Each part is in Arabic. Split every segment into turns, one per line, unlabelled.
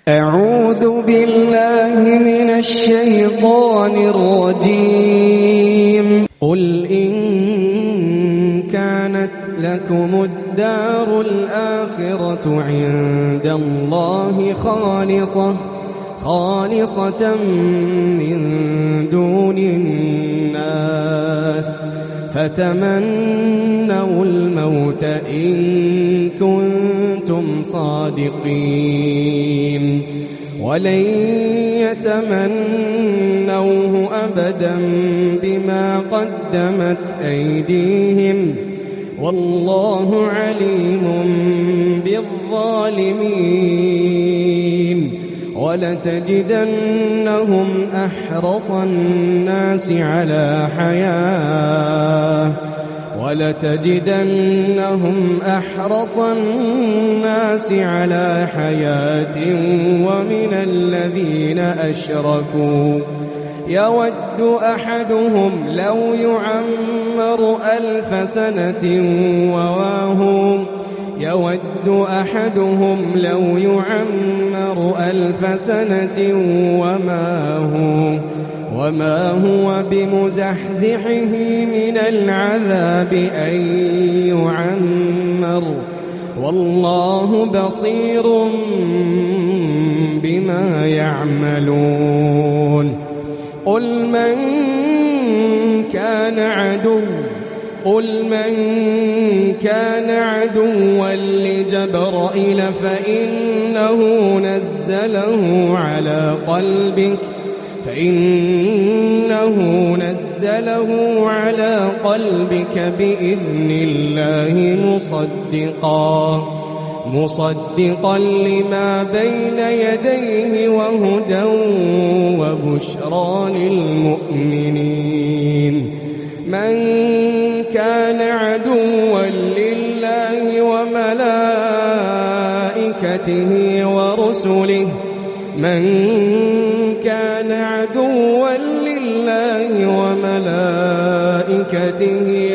أعوذ بالله من الشيطان الرجيم. قل إن كانت لكم الدار الآخرة عند الله خالصة من دون الناس فتمنوا الموت إن كنتم صادقين ولن يتمنوه أبدا بما قدمت أيديهم والله عليم بالظالمين. ولتجدنهم أحرص الناس على حياة ومن الذين أشركوا يود أحدهم لو يعمر 1000 سنة وما هو بمزحزحه من العذاب أن يعمر والله بصير بما يعملون. قل من كان عدوا لجبرائيل فإنه نزله على قلبك بإذن الله مصدقا لما بين يديه وهدى وبشرى للمؤمنين. من كان عدوا لله وملائكته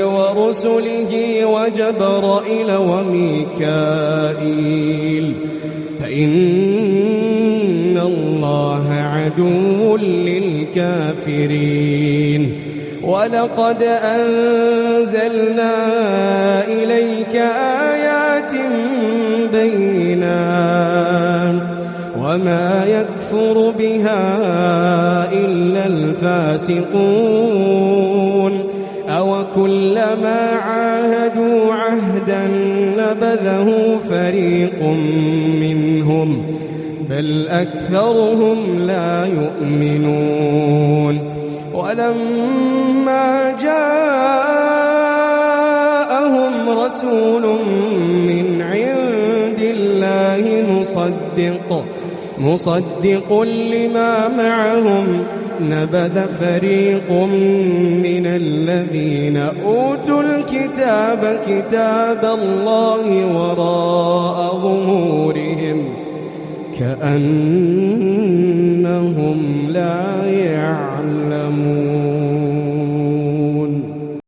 ورسله وجبرائيل وميكائيل فإن الله عدو للكافرين. ولقد أنزلنا إليك آيات بينات وما يكفر بها إلا الفاسقون. أوكلما عاهدوا عهدا نبذه فريق منهم بل أكثرهم لا يؤمنون. ولما جاءهم رسول من عند الله مصدق لما معهم نبذ فريق من الذين أوتوا الكتاب كتاب الله وراء ظهورهم كأنهم